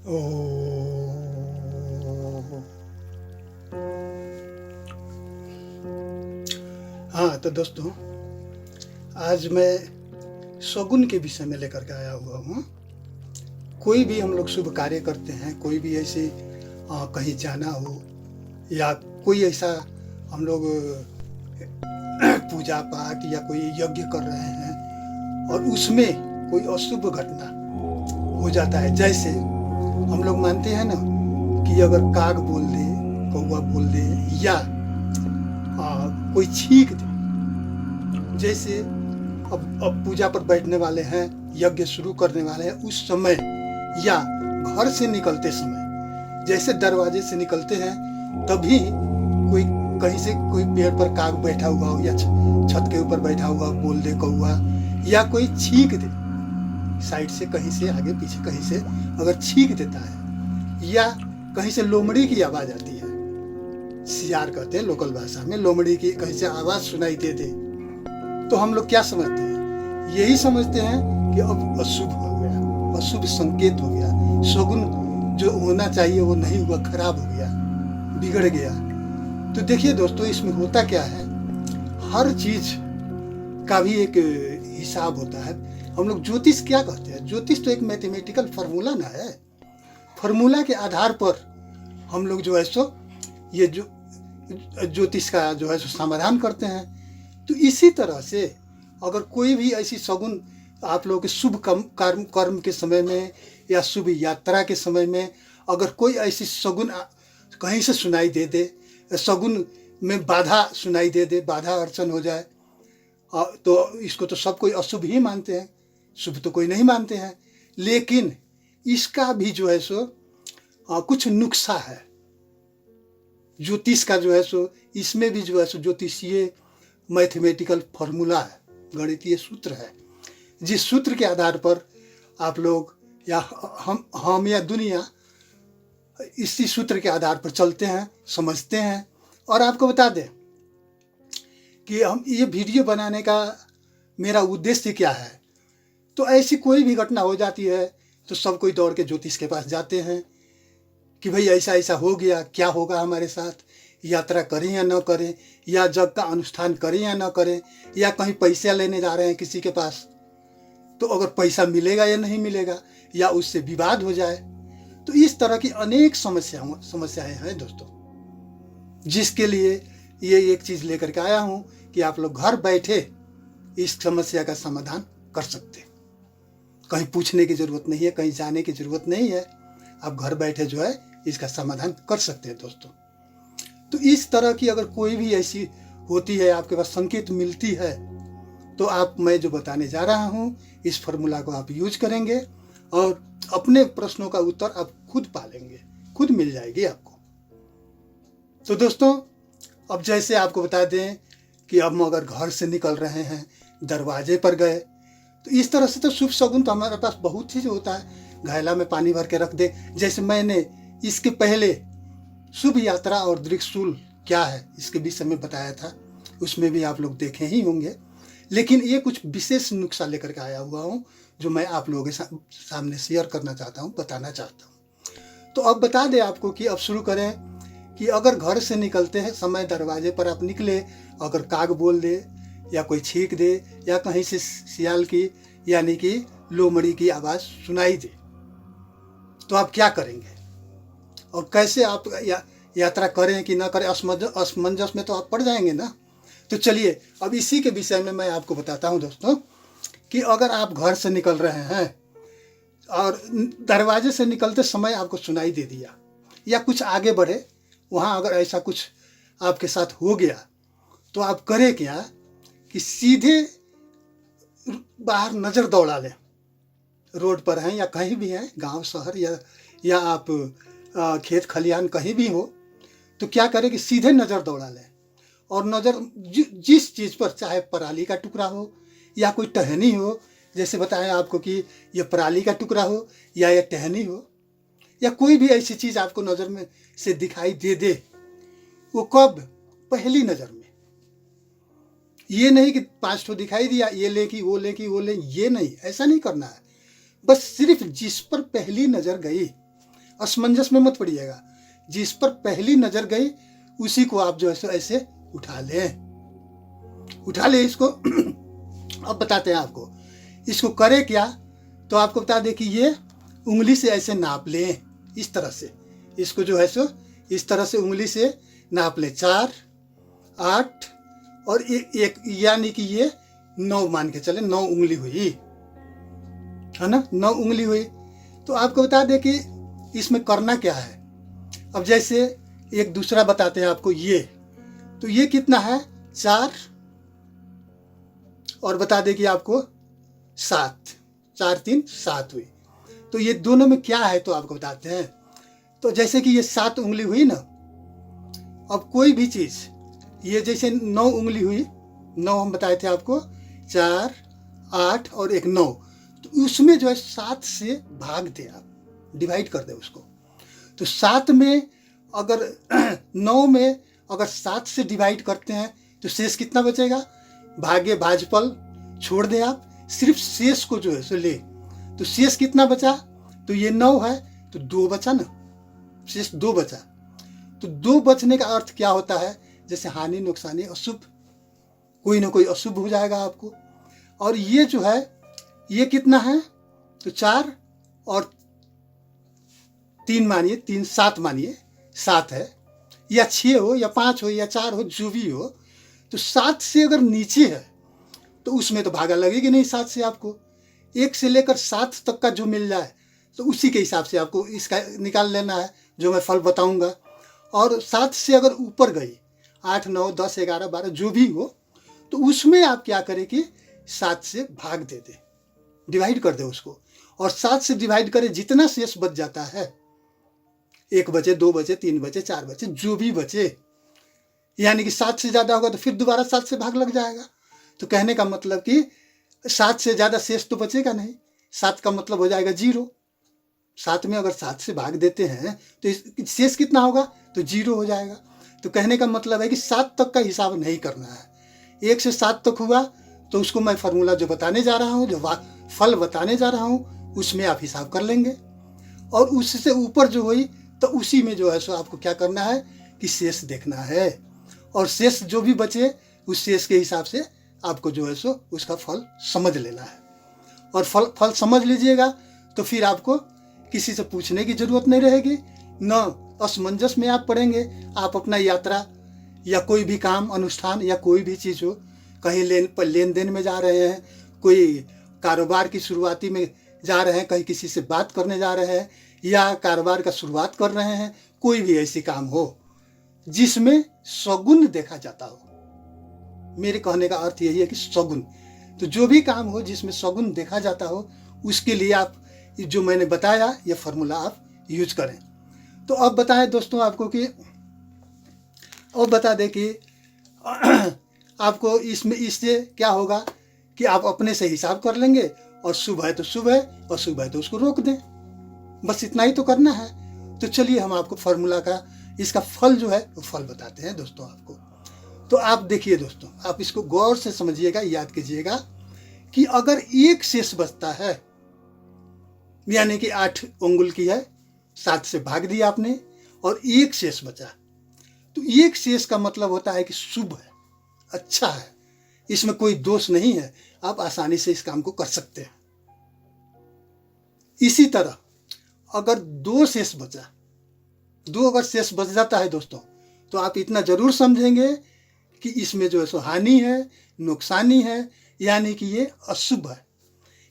ओह। हाँ तो दोस्तों, आज मैं शगुन के विषय में लेकर के आया हुआ हूँ। कोई भी हम लोग शुभ कार्य करते हैं, कोई भी ऐसे कहीं जाना हो या कोई ऐसा हम लोग पूजा पाठ या कोई यज्ञ कर रहे हैं और उसमें कोई अशुभ घटना हो जाता है। जैसे हम लोग मानते हैं ना कि अगर काग बोल दे, कौवा बोल दे या कोई छींक दे। जैसे अब पूजा पर बैठने वाले हैं, यज्ञ शुरू करने वाले हैं, उस समय या घर से निकलते समय, जैसे दरवाजे से निकलते हैं तभी कोई कहीं से कोई पेड़ पर काग बैठा हुआ हो या छत के ऊपर बैठा हुआ बोल दे कौवा, या कोई छींक दे साइड से, कहीं से आगे पीछे कहीं से अगर छींक देता है, या कहीं से लोमड़ी की आवाज आती है, सियार कहते हैं लोकल भाषा में, लोमड़ी की कहीं से आवाज सुनाई दे दे, तो हम लोग क्या समझते हैं? यही समझते हैं कि अब अशुभ हो गया, अशुभ संकेत हो गया, शगुन जो होना चाहिए वो नहीं हुआ, खराब हो गया, बिगड़ गया। तो देखिए दोस्तों, इसमें होता क्या है, हर चीज का भी एक हिसाब होता है। हम लोग ज्योतिष क्या कहते हैं? ज्योतिष तो एक मैथमेटिकल फार्मूला ना है। फार्मूला के आधार पर हम लोग जो है सो ये जो ज्योतिष का जो है सो समाधान करते हैं। तो इसी तरह से अगर कोई भी ऐसी शगुन आप लोगों के शुभ कर्म के समय में या शुभ यात्रा के समय में अगर कोई ऐसी शगुन कहीं से सुनाई दे दे, शगुन में बाधा सुनाई दे दे, बाधा अड़चन हो जाए, तो इसको तो सब कोई अशुभ ही मानते हैं, शुभ तो कोई नहीं मानते हैं। लेकिन इसका भी जो है सो कुछ नुक्सा है। ज्योतिष का जो है सो इसमें भी जो है सो ज्योतिषीय मैथमेटिकल फार्मूला है, गणितीय सूत्र है, जिस सूत्र के आधार पर आप लोग या हम या दुनिया इसी सूत्र के आधार पर चलते हैं, समझते हैं। और आपको बता दें कि हम ये वीडियो बनाने का मेरा उद्देश्य क्या है। तो ऐसी कोई भी घटना हो जाती है तो सब कोई दौड़ के ज्योतिष के पास जाते हैं कि भाई ऐसा ऐसा हो गया, क्या होगा हमारे साथ, यात्रा करें या न करें, या जग का अनुष्ठान करें या न करें, या कहीं पैसा लेने जा रहे हैं किसी के पास, तो अगर पैसा मिलेगा या नहीं मिलेगा, या उससे विवाद हो जाए। तो इस तरह की अनेक समस्याएं हैं दोस्तों, जिसके लिए ये एक चीज लेकर के आया हूं कि आप लोग घर बैठे इस समस्या का समाधान कर सकते हैं। कहीं पूछने की जरूरत नहीं है, कहीं जाने की जरूरत नहीं है, आप घर बैठे जो है इसका समाधान कर सकते हैं दोस्तों। तो इस तरह की अगर कोई भी ऐसी होती है, आपके पास संकेत मिलती है, तो आप मैं जो बताने जा रहा हूं इस फॉर्मूला को आप यूज करेंगे और अपने प्रश्नों का उत्तर आप खुद पालेंगे, खुद मिल जाएगी आपको। तो दोस्तों, अब जैसे आपको बता दें कि अब अगर घर से निकल रहे हैं, दरवाजे पर गए, तो इस तरह से तो शुभ शगुन तो हमारे पास बहुत चीज होता है। घैला में पानी भर के रख दे, जैसे मैंने इसके पहले शुभ यात्रा और त्रिशूल क्या है इसके विषय में बताया था, उसमें भी आप लोग देखे ही होंगे। लेकिन ये कुछ विशेष नुस्खा लेकर के आया हुआ हूँ जो मैं आप लोगों के सामने शेयर करना चाहता हूँ, बताना चाहता हूँ। तो अब बता दें आपको कि अब शुरू करें कि अगर घर से निकलते हैं समय दरवाजे पर आप निकले, अगर काग बोल दे या कोई छींक दे या कहीं से सियाल की यानी कि लोमड़ी की आवाज़ सुनाई दे, तो आप क्या करेंगे और कैसे आप यात्रा करें कि ना करें, असमंजस में तो आप पड़ जाएंगे ना। तो चलिए अब इसी के विषय में मैं आपको बताता हूं दोस्तों कि अगर आप घर से निकल रहे हैं और दरवाजे से निकलते समय आपको सुनाई दे दिया या कुछ आगे बढ़े, वहाँ अगर ऐसा कुछ आपके साथ हो गया, तो आप करें क्या कि सीधे बाहर नज़र दौड़ा लें। रोड पर हैं या कहीं भी हैं, गांव शहर या आप खेत खलिहान कहीं भी हो, तो क्या करें कि सीधे नज़र दौड़ा लें और नज़र जिस चीज़ पर, चाहे पराली का टुकड़ा हो या कोई टहनी हो, जैसे बताया आपको कि यह पराली का टुकड़ा हो या यह टहनी हो या कोई भी ऐसी चीज़ आपको नज़र में से दिखाई दे दे, वो कब? पहली नज़र में। ये नहीं कि 5 ठो दिखाई दिया, ये ले कि वो ले कि वो ले, ये नहीं, ऐसा नहीं करना है। बस सिर्फ जिस पर पहली नज़र गई असमंजस में मत पड़िएगा। जिस पर पहली नजर गई उसी को आप जो है सो ऐसे उठा ले इसको। अब बताते हैं आपको इसको करे क्या। तो आपको बता दें कि ये उंगली से ऐसे नाप लें, इस तरह से इसको जो है सो इस तरह से उंगली से नाप लें। 4, 8 और एक यानी कि ये 9 मान के चले, 9 उंगली हुई है ना, 9 उंगली हुई। तो आपको बता दें कि इसमें करना क्या है। अब जैसे एक दूसरा बताते हैं आपको, ये तो ये कितना है 4 और बता दें कि आपको 7, 4 3 7 हुई। तो ये दोनों में क्या है तो आपको बताते हैं। तो जैसे कि ये 7 उंगली हुई ना, अब कोई भी चीज ये जैसे 9 उंगली हुई, 9 हम बताए थे आपको, 4 8 और एक 9, तो उसमें जो है 7 से भाग दे, आप डिवाइड कर दे उसको। तो 7 में अगर 9 में अगर 7 से डिवाइड करते हैं तो शेष कितना बचेगा। भागे भाजपल छोड़ दे आप, सिर्फ शेष को जो है सो ले। तो शेष कितना बचा, तो ये 9 है तो 2 बचा ना, शेष 2 बचा। तो 2 बचने का अर्थ क्या होता है, जैसे हानि नुकसानी अशुभ, कोई ना कोई अशुभ हो जाएगा आपको। और ये जो है ये कितना है, तो 4 और 3 मानिए, 3 7 मानिए, 7 है, या 6 हो या 5 हो या 4 हो, जो भी हो। तो 7 से अगर नीचे है तो उसमें तो भागा लगेगी नहीं 7 से। आपको 1 से लेकर 7 तक का जो मिल जाए तो उसी के हिसाब से आपको इसका निकाल लेना है, जो मैं फल बताऊंगा। और 7 से अगर ऊपर गई, 8 9 10 11 12 जो भी हो, तो उसमें आप क्या करें कि 7 से भाग दे दे, डिवाइड कर दे उसको। और 7 से डिवाइड करें, जितना शेष बच जाता है, 1 बचे 2 बचे 3 बचे 4 बचे जो भी बचे, यानी कि 7 से ज़्यादा होगा तो फिर दोबारा 7 से भाग लग जाएगा। तो कहने का मतलब कि 7 से ज़्यादा शेष तो बचेगा नहीं, 7 का मतलब हो जाएगा 0। 7 में अगर 7 से भाग देते हैं तो शेष कितना होगा, तो 0 हो जाएगा। तो कहने का मतलब है कि 7 तक का हिसाब नहीं करना है। 1 से 7 तक हुआ तो उसको मैं फार्मूला जो बताने जा रहा हूँ, जो फल बताने जा रहा हूँ, उसमें आप हिसाब कर लेंगे। और उससे ऊपर जो हुई तो उसी में जो है सो आपको क्या करना है कि शेष देखना है। और शेष जो भी बचे उस शेष के हिसाब से आपको जो है सो उसका फल समझ लेना है। और फल समझ लीजिएगा तो फिर आपको किसी से पूछने की जरूरत नहीं रहेगी, न असमंजस में आप पड़ेंगे। आप अपना यात्रा या कोई भी काम अनुष्ठान या कोई भी चीज़ हो, कहीं लेन देन में जा रहे हैं, कोई कारोबार की शुरुआती में जा रहे हैं, कहीं किसी से बात करने जा रहे हैं, या कारोबार का शुरुआत कर रहे हैं, कोई भी ऐसी काम हो जिसमें सगुन देखा जाता हो। मेरे कहने का अर्थ यही है कि सगुन, तो जो भी काम हो जिसमें सगुन देखा जाता हो, उसके लिए आप जो मैंने बताया ये फार्मूला आप यूज करें। तो अब बताएं दोस्तों आपको कि, अब बता दें कि आपको इसमें इससे क्या होगा कि आप अपने से हिसाब कर लेंगे, और शुभ है तो शुभ है, और शुभ है तो उसको रोक दें। बस इतना ही तो करना है। तो चलिए हम आपको फार्मूला का इसका फल जो है वो फल बताते हैं दोस्तों आपको। तो आप देखिए दोस्तों, आप इसको गौर से समझिएगा, याद कीजिएगा कि अगर एक शेष बचता है, यानी कि 8 उंगल की है, 7 से भाग दिया आपने और एक शेष बचा, तो एक शेष का मतलब होता है कि शुभ है, अच्छा है, इसमें कोई दोष नहीं है, आप आसानी से इस काम को कर सकते हैं। इसी तरह अगर 2 शेष बचा, 2 अगर शेष बच जाता है दोस्तों, तो आप इतना जरूर समझेंगे कि इसमें जो है सो हानि है, नुकसानी है, यानी कि ये अशुभ है।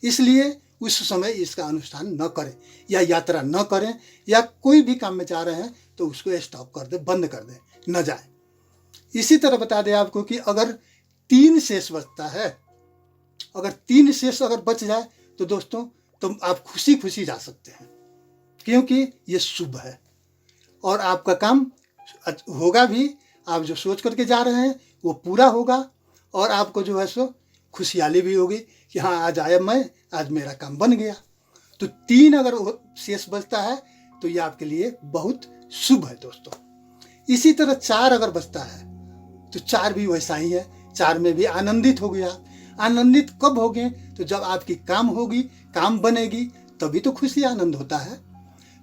इसलिए उस समय इसका अनुष्ठान न करें, या यात्रा न करें, या कोई भी काम में जा रहे हैं तो उसको स्टॉप कर दे, बंद कर दे, न जाए। इसी तरह बता दें आपको कि अगर 3 शेष बचता है, अगर 3 शेष अगर बच जाए तो दोस्तों तो आप खुशी खुशी जा सकते हैं, क्योंकि ये शुभ है और आपका काम होगा भी। आप जो सोच करके जा रहे हैं वो पूरा होगा, और आपको जो है सो खुशहाली भी होगी कि हाँ आज आया मैं, आज मेरा काम बन गया। तो 3 अगर शेष बचता है तो ये आपके लिए बहुत शुभ है दोस्तों। इसी तरह 4 अगर बचता है तो 4 भी वैसा ही है, 4 में भी आनंदित हो गया। आनंदित कब होंगे, तो जब आपकी काम होगी, काम बनेगी, तभी तो खुशी आनंद होता है।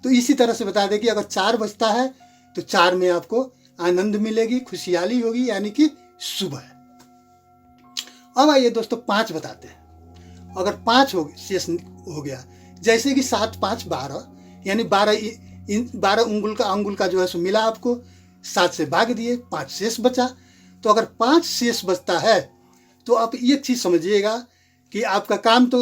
तो इसी तरह से बता दें कि अगर 4 बजता है तो 4 में आपको आनंद मिलेगी, खुशहाली होगी, यानी कि शुभ है। अब आइए दोस्तों 5 बताते हैं। अगर 5 शेष हो गया, जैसे कि 7 5 12, यानी 12 अंगुल का जो है सो मिला आपको, 7 से भाग दिए, 5 शेष बचा। तो अगर 5 शेष बचता है तो आप एक चीज समझिएगा कि आपका काम तो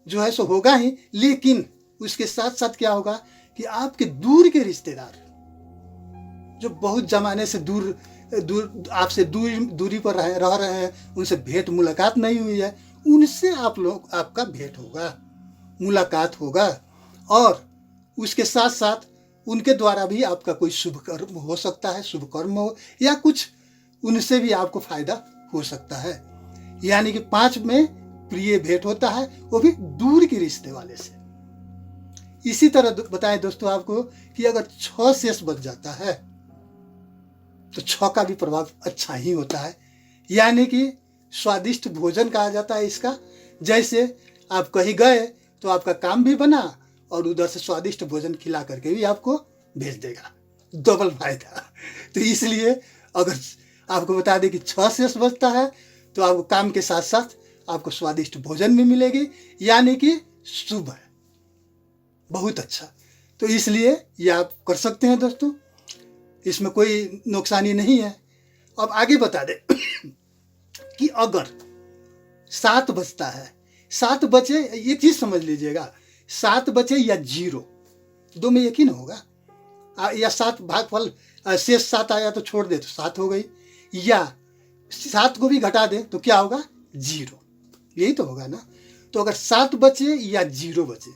जो है सो होगा ही, लेकिन उसके साथ साथ क्या होगा कि आपके दूर के रिश्तेदार जो बहुत जमाने से दूर आपसे दूरी पर रह रहे हैं, उनसे भेंट मुलाकात नहीं हुई है, उनसे आपका भेंट होगा, मुलाकात होगा। और उसके साथ साथ उनके द्वारा भी आपका कोई शुभ कर्म हो सकता है, शुभ कर्म हो, या कुछ उनसे भी आपको फायदा हो सकता है। यानी कि 5 में प्रिय भेंट होता है, वो भी दूर के रिश्ते वाले से। इसी तरह बताएं दोस्तों आपको कि अगर 6 शेष बच जाता है तो 6 का भी प्रभाव अच्छा ही होता है, यानी कि स्वादिष्ट भोजन कहा जाता है इसका। जैसे आप कहीं गए तो आपका काम भी बना और उधर से स्वादिष्ट भोजन खिला करके भी आपको भेज देगा, डबल फायदा। तो इसलिए अगर आपको बता दें कि 6 शेष बचता है तो आपको काम के साथ साथ आपको स्वादिष्ट भोजन भी मिलेगी, यानी कि शुभ है, बहुत अच्छा। तो इसलिए ये आप कर सकते हैं दोस्तों, इसमें कोई नुकसानी नहीं है। अब आगे बता दें कि अगर 7 बचता है, 7 बचे, एक चीज समझ लीजिएगा, 7 बचे या 0, 2 में एक ही ना होगा। या 7 भागफल शेष 7 आया तो छोड़ दे तो 7 हो गई, या 7 को भी घटा दे तो क्या होगा, 0, यही तो होगा ना। तो अगर 7 बचे या 0 बचे,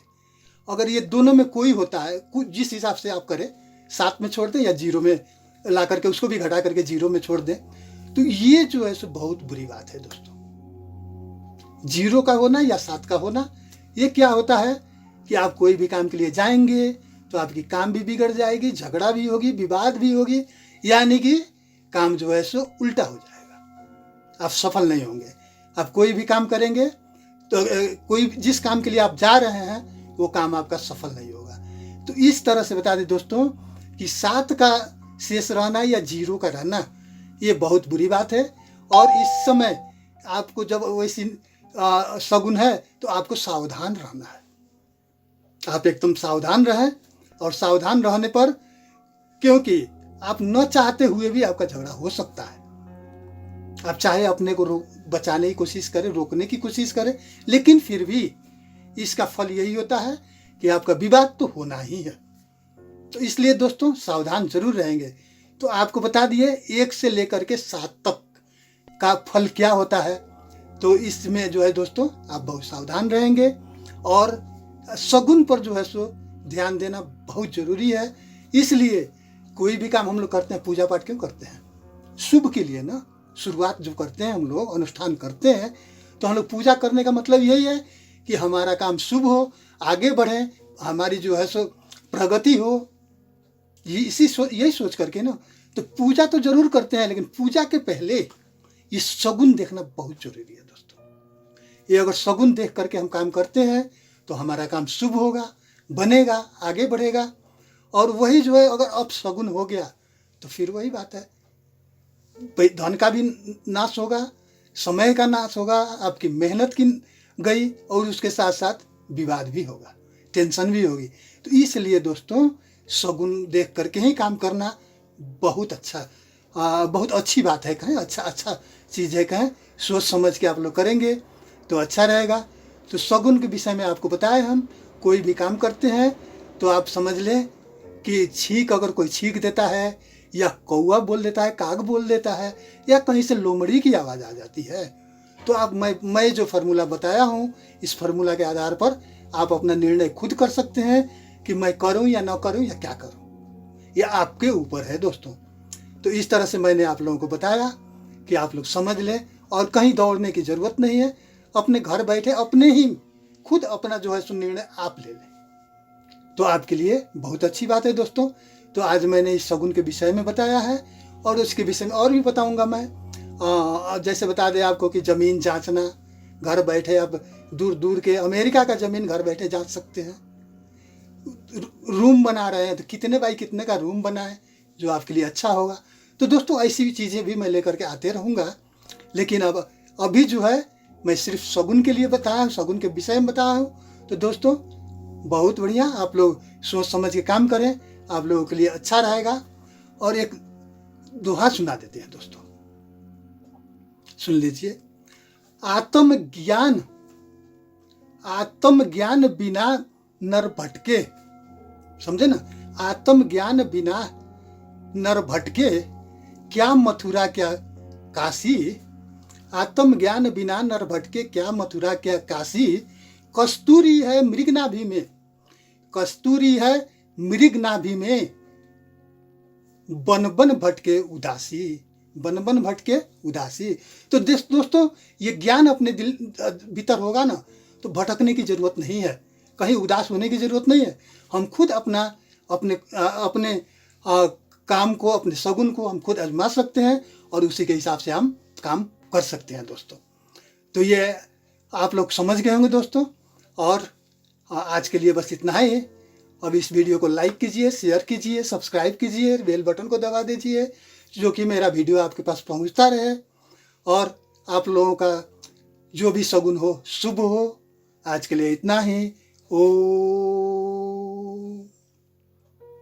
अगर ये दोनों में कोई होता है, कुछ जिस हिसाब से आप करें, 7 में छोड़ दें या 0 में ला करके उसको भी घटा करके 0 में छोड़ दें, तो ये जो है सो बहुत बुरी बात है दोस्तों। 0 का होना या 7 का होना, ये क्या होता है कि आप कोई भी काम के लिए जाएंगे तो आपकी काम भी बिगड़ जाएगी, झगड़ा भी होगी, विवाद भी होगी, यानी कि काम जो है सो उल्टा हो जाएगा, आप सफल नहीं होंगे। आप कोई भी काम करेंगे तो कोई जिस काम के लिए आप जा रहे हैं वो काम आपका सफल नहीं होगा। तो इस तरह से बता दें दोस्तों कि 7 का शेष रहना या 0 का रहना ये बहुत बुरी बात है। और इस समय आपको जब वैसी शगुन है तो आपको सावधान रहना है, आप एकदम सावधान रहें। और सावधान रहने पर, क्योंकि आप न चाहते हुए भी आपका झगड़ा हो सकता है, आप चाहे अपने को बचाने की कोशिश करें, रोकने की कोशिश करें, लेकिन फिर भी इसका फल यही होता है कि आपका विवाद तो होना ही है। तो इसलिए दोस्तों सावधान जरूर रहेंगे। तो आपको बता दिए 1 से लेकर के 7 तक का फल क्या होता है। तो इसमें जो है दोस्तों आप बहुत सावधान रहेंगे और शगुन पर जो है सो ध्यान देना बहुत जरूरी है। इसलिए कोई भी काम हम लोग करते हैं, पूजा पाठ क्यों करते हैं, शुभ के लिए ना। शुरुआत जो करते हैं हम लोग, अनुष्ठान करते हैं, तो हम लोग पूजा करने का मतलब यही है कि हमारा काम शुभ हो, आगे बढ़े, हमारी जो है सो प्रगति हो, यही सोच करके ना। तो पूजा तो जरूर करते हैं, लेकिन पूजा के पहले ये शगुन देखना बहुत जरूरी है दोस्तों। ये अगर शगुन देख करके हम काम करते हैं तो हमारा काम शुभ होगा, बनेगा, आगे बढ़ेगा। और वही जो है अगर अब शगुन हो गया तो फिर वही बात है, धन का भी नाश होगा, समय का नाश होगा, आपकी मेहनत की गई, और उसके साथ साथ विवाद भी होगा, टेंशन भी होगी। तो इसलिए दोस्तों शगुन देख करके ही काम करना बहुत अच्छा, बहुत अच्छी बात है, कहें अच्छा चीज़ है, कहें सोच समझ के आप लोग करेंगे तो अच्छा रहेगा। तो शगुन के विषय में आपको बताए हम। कोई भी काम करते हैं तो आप समझ लें कि छींक अगर कोई छींक देता है, या कौआ बोल देता है, काग बोल देता है, या कहीं से लोमड़ी की आवाज़ आ जाती है, तो आप मैं जो फार्मूला बताया हूँ, इस फार्मूला के आधार पर आप अपना निर्णय खुद कर सकते हैं कि मैं करूँ या ना करूँ या क्या करूँ, ये आपके ऊपर है दोस्तों। तो इस तरह से मैंने आप लोगों को बताया कि आप लोग समझ लें, और कहीं दौड़ने की ज़रूरत नहीं है, अपने घर बैठे अपने ही खुद अपना जो है सो निर्णय आप ले लें, तो आपके लिए बहुत अच्छी बात है दोस्तों। तो आज मैंने इस शगुन के विषय में बताया है, और उसके विषय में और भी बताऊंगा मैं। जैसे बता दें आपको कि ज़मीन जांचना, घर बैठे आप दूर दूर के अमेरिका का ज़मीन घर बैठे जांच सकते हैं, रूम बना रहे हैं तो कितने बाई कितने का रूम बनाएं जो आपके लिए अच्छा होगा। तो दोस्तों ऐसी भी चीज़ें भी मैं लेकर के आते रहूँगा, लेकिन अब अभी जो है मैं सिर्फ शगुन के लिए बताया हूँ, शगुन के विषय में बताया हूँ। तो दोस्तों बहुत बढ़िया, आप लोग सोच समझ के काम करें, आप लोगों के लिए अच्छा रहेगा। और एक दोहा सुना देते हैं दोस्तों, सुन लीजिए। आत्मज्ञान आत्मज्ञान बिना नर भटके, समझे ना, आत्मज्ञान बिना नर भटके, क्या मथुरा क्या काशी। आत्मज्ञान बिना नर भटके, क्या मथुरा क्या काशी। कस्तूरी है मृगनाभि में, कस्तूरी है मृगनाभि में, बन बन भटके उदासी, बन बन भटके उदासी। तो दोस्तों ये ज्ञान अपने दिल भीतर होगा ना तो भटकने की जरूरत नहीं है, कहीं उदास होने की जरूरत नहीं है। हम खुद अपने काम को, अपने शगुन को हम खुद आजमा सकते हैं और उसी के हिसाब से हम काम कर सकते हैं दोस्तों। तो ये आप लोग समझ गए होंगे दोस्तों। और आज के लिए बस इतना ही। अब इस वीडियो को लाइक कीजिए, शेयर कीजिए, सब्सक्राइब कीजिए, बेल बटन को दबा दीजिए, जो कि मेरा वीडियो आपके पास पहुंचता रहे और आप लोगों का जो भी शगुन हो शुभ हो। आज के लिए इतना ही। ओ